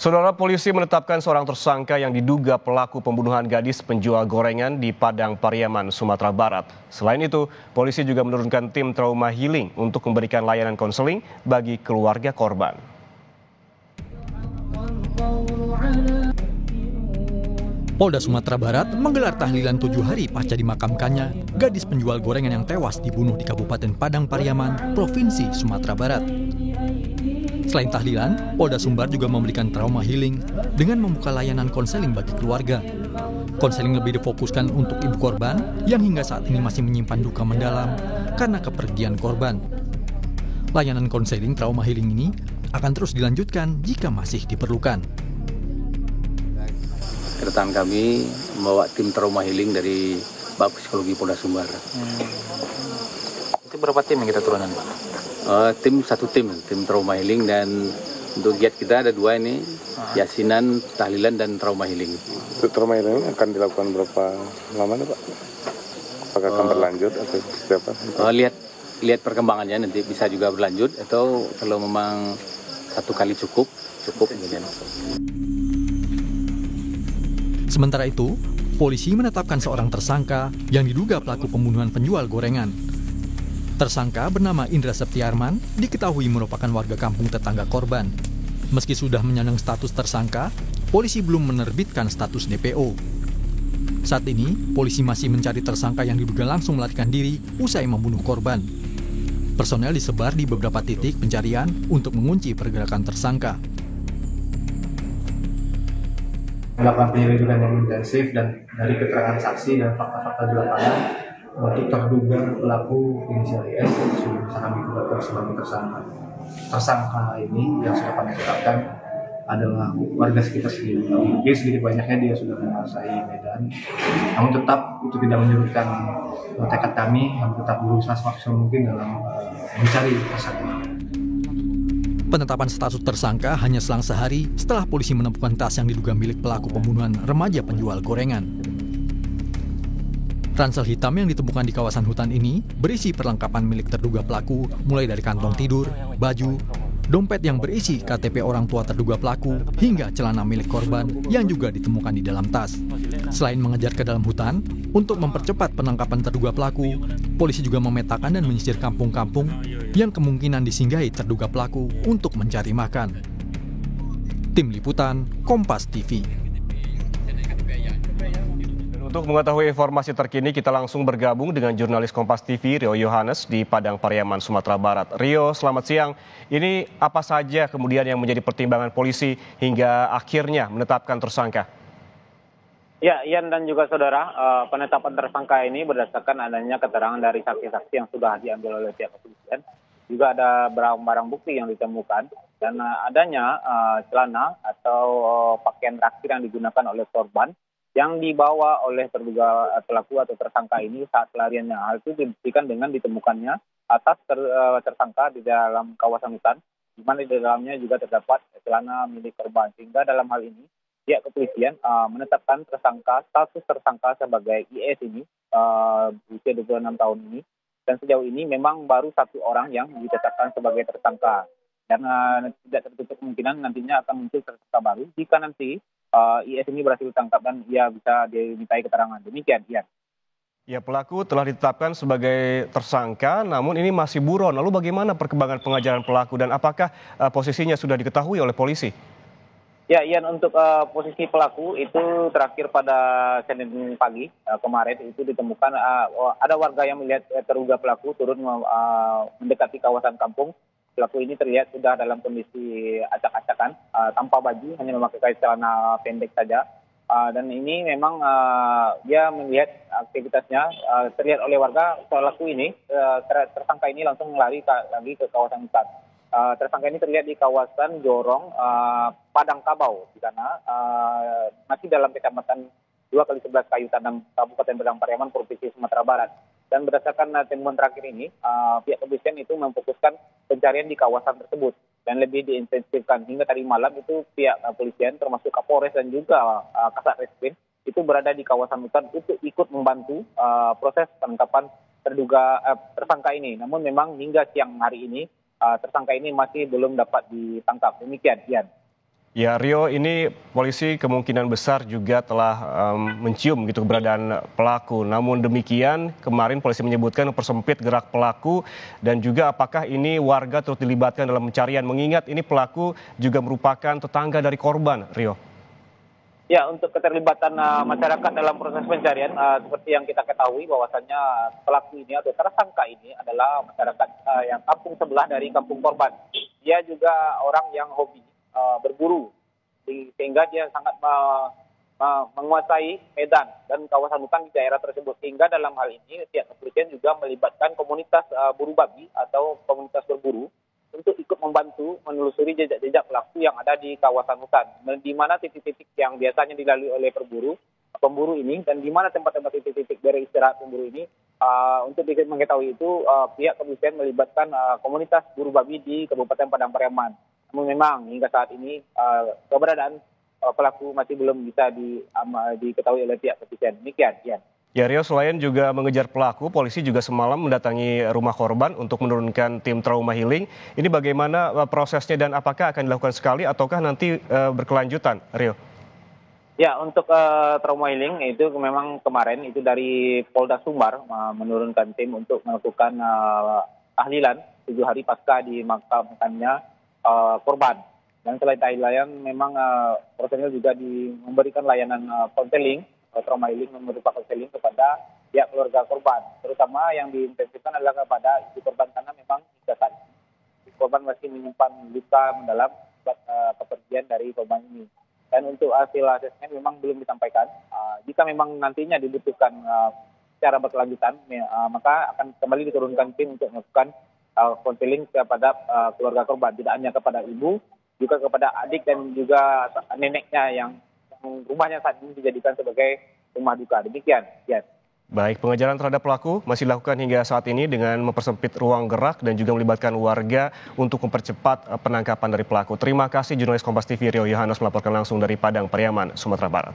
Saudara, polisi menetapkan seorang tersangka yang diduga pelaku pembunuhan gadis penjual gorengan di Padang Pariaman, Sumatera Barat. Selain itu, polisi juga menurunkan tim trauma healing untuk memberikan layanan konseling bagi keluarga korban. Polda Sumatera Barat menggelar tahlilan 7 hari pasca dimakamkannya gadis penjual gorengan yang tewas dibunuh di Kabupaten Padang Pariaman, Provinsi Sumatera Barat. Selain tahlilan, Polda Sumbar juga memberikan trauma healing dengan membuka layanan konseling bagi keluarga. Konseling lebih difokuskan untuk ibu korban yang hingga saat ini masih menyimpan duka mendalam karena kepergian korban. Layanan konseling trauma healing ini akan terus dilanjutkan jika masih diperlukan. Kedatangan kami membawa tim trauma healing dari Bab Psikologi Polda Sumbar. Itu berapa tim yang kita turunkan, Pak? Tim trauma healing, dan untuk giat kita ada 2 ini, yasinan, tahlilan, dan trauma healing. Untuk trauma healing akan dilakukan berapa lama nih, Pak? Apakah akan berlanjut atau siapa? Lihat perkembangannya, nanti bisa juga berlanjut atau kalau memang 1 kali cukup. Kemudian. Sementara itu, polisi menetapkan seorang tersangka yang diduga pelaku pembunuhan penjual gorengan. Tersangka bernama Indra Septiarman diketahui merupakan warga kampung tetangga korban. Meski sudah menyandang status tersangka, polisi belum menerbitkan status DPO. Saat ini, polisi masih mencari tersangka yang diduga langsung melarikan diri usai membunuh korban. Personel disebar di beberapa titik pencarian untuk mengunci pergerakan tersangka. Melakukan penyelidikan yang intensif dan dari keterangan saksi dan fakta-fakta di lapangan untuk terduga pelaku inisial IS sudah bisa kami tetapkan sebagai tersangka. Tersangka ini yang sudah kami tetapkan adalah warga sekitar sendiri. Mungkin sedikit banyaknya dia sudah menguasai Medan. Namun tetap itu tidak menyurutkan tekad kami yang tetap berusaha semaksimal mungkin dalam mencari tersangka. Penetapan status tersangka hanya selang sehari setelah polisi menemukan tas yang diduga milik pelaku pembunuhan remaja penjual gorengan. Ransel hitam yang ditemukan di kawasan hutan ini berisi perlengkapan milik terduga pelaku, mulai dari kantong tidur, baju, dompet yang berisi KTP orang tua terduga pelaku, hingga celana milik korban yang juga ditemukan di dalam tas. Selain mengejar ke dalam hutan, untuk mempercepat penangkapan terduga pelaku, polisi juga memetakan dan menyisir kampung-kampung yang kemungkinan disinggahi terduga pelaku untuk mencari makan. Tim Liputan, Kompas TV. Untuk mengetahui informasi terkini, kita langsung bergabung dengan jurnalis Kompas TV, Rio Yohanes di Padang Pariaman, Sumatera Barat. Rio, selamat siang. Ini apa saja kemudian yang menjadi pertimbangan polisi hingga akhirnya menetapkan tersangka? Ya, Ian dan juga saudara, penetapan tersangka ini berdasarkan adanya keterangan dari saksi-saksi yang sudah diambil oleh pihak kepolisian. Juga ada barang-barang bukti yang ditemukan dan adanya celana atau pakaian terakhir yang digunakan oleh korban yang dibawa oleh terduga pelaku atau tersangka ini saat pelariannya. Hal itu dibuktikan dengan ditemukannya atas tersangka di dalam kawasan hutan, di mana di dalamnya juga terdapat celana milik korban. Sehingga dalam hal ini, pihak kepolisian menetapkan status tersangka sebagai IS ini, usia 26 tahun ini. Dan sejauh ini memang baru 1 orang yang ditetapkan sebagai tersangka. Dan tidak tertutup kemungkinan nantinya akan muncul tersangka baru jika nanti IS ini berhasil ditangkap dan ia bisa dimintai keterangan. Demikian, Ian. Ya, pelaku telah ditetapkan sebagai tersangka, namun ini masih buron. Lalu bagaimana perkembangan pengajaran pelaku dan apakah posisinya sudah diketahui oleh polisi? Ya, Ian, untuk posisi pelaku itu terakhir pada Senin pagi kemarin itu ditemukan ada warga yang melihat terduga pelaku turun mendekati kawasan kampung. Pelaku ini terlihat sudah dalam kondisi acak-acakan, tanpa baju, hanya memakai celana pendek saja. Dan ini memang dia melihat aktivitasnya, terlihat oleh warga pelaku ini, tersangka ini langsung lari lagi ke kawasan hutan. Tersangka ini terlihat di kawasan Jorong, Padang Kabau, di sana masih dalam kecamatan 2x11 Kayu Tanam, Kabupaten Padang Pariaman, Provinsi Sumatera Barat. Dan berdasarkan temuan terakhir ini, pihak kepolisian itu memfokuskan pencarian di kawasan tersebut dan lebih diintensifkan. Hingga tadi malam itu pihak kepolisian termasuk Kapolres dan juga Kasat Reskrim itu berada di kawasan hutan untuk ikut membantu proses penangkapan tersangka ini. Namun memang hingga siang hari ini tersangka ini masih belum dapat ditangkap. Demikian, Ian. Ya, Rio, ini polisi kemungkinan besar juga telah mencium gitu keberadaan pelaku. Namun demikian, kemarin polisi menyebutkan mempersempit gerak pelaku dan juga apakah ini warga turut dilibatkan dalam pencarian, mengingat ini pelaku juga merupakan tetangga dari korban, Rio. Ya, untuk keterlibatan masyarakat dalam proses pencarian, seperti yang kita ketahui bahwasannya pelaku ini atau tersangka ini adalah masyarakat yang kampung sebelah dari kampung korban. Dia juga orang yang hobi berburu, sehingga dia sangat menguasai medan dan kawasan hutan di daerah tersebut. Sehingga dalam hal ini pihak kepolisian juga melibatkan komunitas buru babi atau komunitas berburu untuk ikut membantu menelusuri jejak-jejak pelaku yang ada di kawasan hutan, di mana titik-titik yang biasanya dilalui oleh pemburu ini, dan di mana tempat-tempat titik-titik beristirahat pemburu ini. Untuk mengetahui itu, pihak kepolisian melibatkan komunitas buru babi di Kabupaten Padang Pariaman. Namun memang hingga saat ini keberadaan pelaku masih belum bisa diketahui oleh pihak kepolisian. Demikian, Ian. Ya, Rio, selain juga mengejar pelaku, polisi juga semalam mendatangi rumah korban untuk menurunkan tim trauma healing. Ini bagaimana prosesnya dan apakah akan dilakukan sekali ataukah nanti berkelanjutan, Rio? Ya, untuk trauma healing itu memang kemarin itu dari Polda Sumbar menurunkan tim untuk melakukan tahlilan 7 hari pasca dimakamkannya korban. Dan selain tahlilan memang personil juga memberikan layanan konseling, trauma healing, merupakan konseling kepada pihak keluarga korban. Terutama yang diintensifkan adalah kepada ibu korban karena memang hingga saat ini korban masih menyimpan luka mendalam akibat kepergian dari korban ini. Dan untuk hasil asesmen memang belum disampaikan. Jika memang nantinya dibutuhkan secara berkelanjutan, maka akan kembali diturunkan tim untuk melakukan konseling kepada keluarga korban, tidak hanya kepada ibu, juga kepada adik dan juga neneknya yang rumahnya saat ini dijadikan sebagai rumah duka. Demikian, ya. Baik, pengejaran terhadap pelaku masih dilakukan hingga saat ini dengan mempersempit ruang gerak dan juga melibatkan warga untuk mempercepat penangkapan dari pelaku. Terima kasih jurnalis Kompas TV Rio Yohanes melaporkan langsung dari Padang Pariaman, Sumatera Barat.